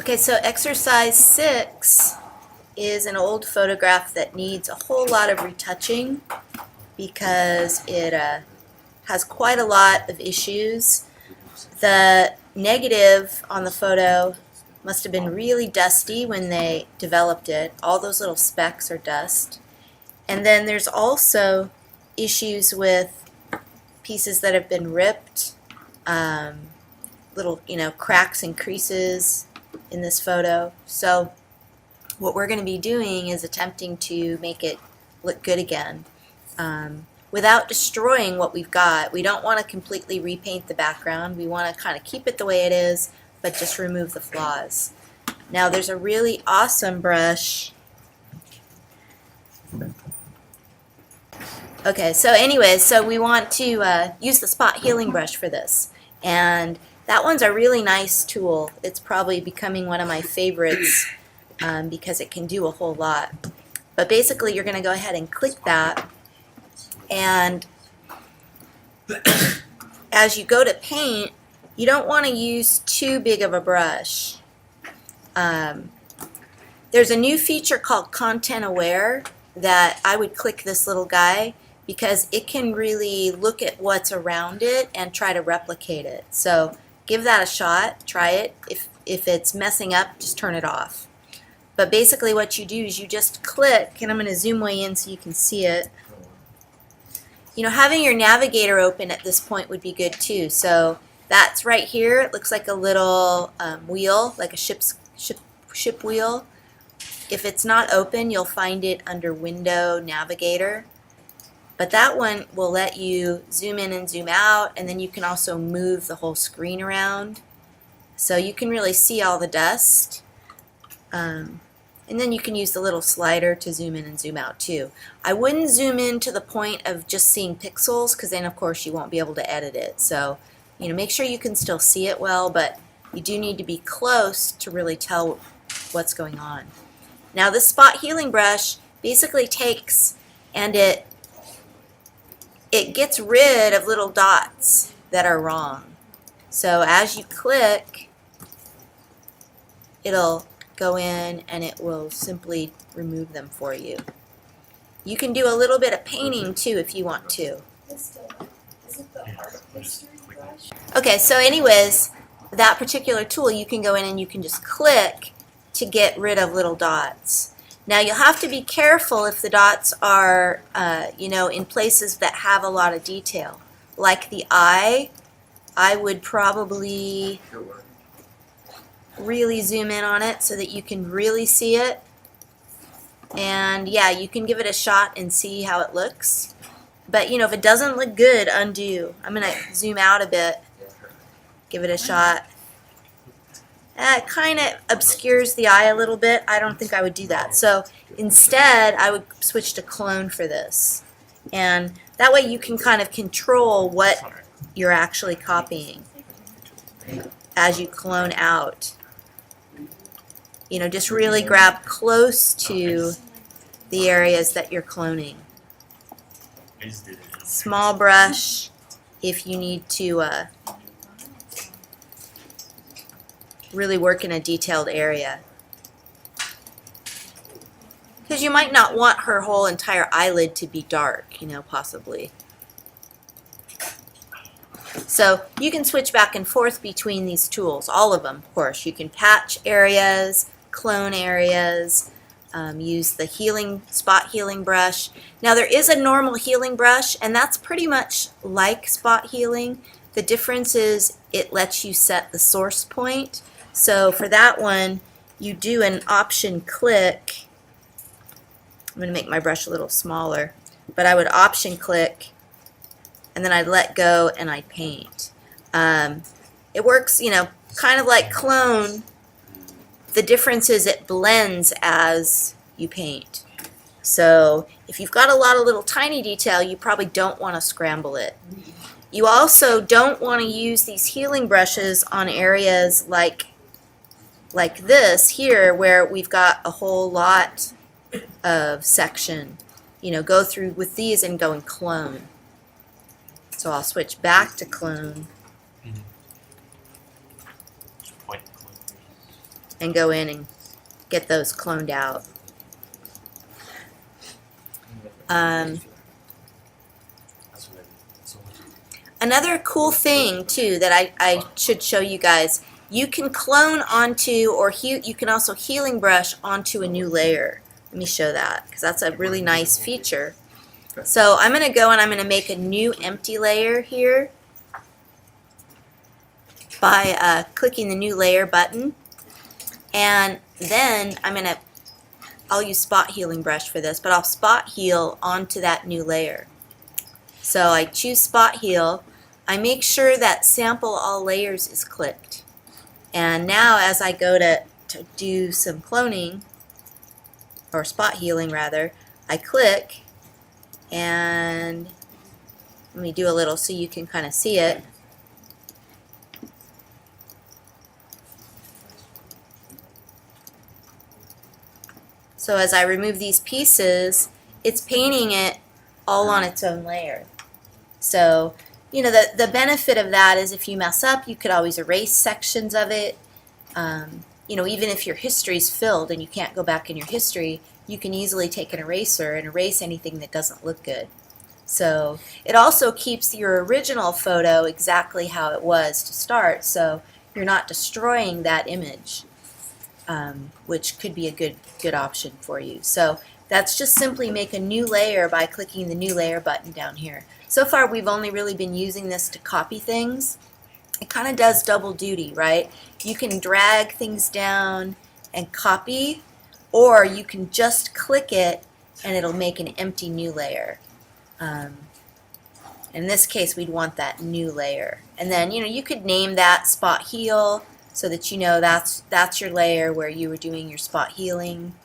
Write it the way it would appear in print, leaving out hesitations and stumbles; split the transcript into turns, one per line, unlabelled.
Okay, so exercise 6 is an old photograph that needs a whole lot of retouching because it has quite a lot of issues. The negative on the photo must have been really dusty when they developed it. All those little specks are dust. And then there's also issues with pieces that have been ripped, little, cracks and creases in this photo. So what we're going to be doing is attempting to make it look good again without destroying what we've got. We don't want to completely repaint the background. We want to kind of keep it the way it is, but just remove the flaws. Now there's a really awesome brush. Okay, so anyways, so we want to use the spot healing brush for this. And that one's a really nice tool. It's probably becoming one of my favorites because it can do a whole lot. But basically you're going to go ahead and click that, and as you go to paint, you don't want to use too big of a brush. There's a new feature called Content Aware that I would click this little guy because it can really look at what's around it and try to replicate it. So give that a shot, try it. If it's messing up, just turn it off. But basically what you do is you just click, and I'm going to zoom way in so you can see it. Having your navigator open at this point would be good too. So that's right here. It looks like a little wheel, like a ship wheel. If it's not open, you'll find it under Window Navigator. But that one will let you zoom in and zoom out, and then you can also move the whole screen around. So you can really see all the dust. And then you can use the little slider to zoom in and zoom out too. I wouldn't zoom in to the point of just seeing pixels, because then of course you won't be able to edit it. So make sure you can still see it well, but you do need to be close to really tell what's going on. Now this spot healing brush basically takes and it gets rid of little dots that are wrong. So as you click, it'll go in and it will simply remove them for you. You can do a little bit of painting too if you want to. Okay, so anyways, that particular tool, you can go in and you can just click to get rid of little dots. Now you'll have to be careful if the dots are in places that have a lot of detail. Like the eye, I would probably really zoom in on it so that you can really see it. And yeah, you can give it a shot and see how it looks. But if it doesn't look good, undo. I'm going to zoom out a bit, give it a shot. It kind of obscures the eye a little bit. I don't think I would do that. So instead, I would switch to clone for this. And that way you can kind of control what you're actually copying as you clone out. Just really grab close to the areas that you're cloning. Small brush if you need to really work in a detailed area. Because you might not want her whole entire eyelid to be dark, possibly. So you can switch back and forth between these tools, all of them, of course. You can patch areas, clone areas, use the spot healing brush. Now there is a normal healing brush, and that's pretty much like spot healing. The difference is it lets you set the source point. So for that one, you do an option click. I'm going to make my brush a little smaller, but I would option click, and then I'd let go and I'd paint. It works, kind of like clone. The difference is it blends as you paint. So if you've got a lot of little tiny detail, you probably don't want to scramble it. You also don't want to use these healing brushes on areas like this here where we've got a whole lot of section. Go through with these and go and clone. So I'll switch back to clone. and go in and get those cloned out. Another cool thing too that I should show you guys, you can clone onto, or you can also healing brush onto a new layer. Let me show that, because that's a really nice feature. So I'm going to go and I'm going to make a new empty layer here by clicking the new layer button, and then I'll use spot healing brush for this, but I'll spot heal onto that new layer. So I choose spot heal. I make sure that sample all layers is clicked. And now as I go to do some cloning, or spot healing rather, I click, and let me do a little so you can kind of see it. So as I remove these pieces, it's painting it all on its own layer. So, you know, the benefit of that is if you mess up, you could always erase sections of it. You know, even if your history is filled and you can't go back in your history, you can easily take an eraser and erase anything that doesn't look good. So it also keeps your original photo exactly how it was to start, so you're not destroying that image, which could be a good option for you. So that's just simply make a new layer by clicking the new layer button down here. So far we've only really been using this to copy things. It kind of does double duty, right? You can drag things down and copy, or you can just click it and it'll make an empty new layer. In this case, we'd want that new layer. And then, you know, you could name that spot heal so that you know that's your layer where you were doing your spot healing.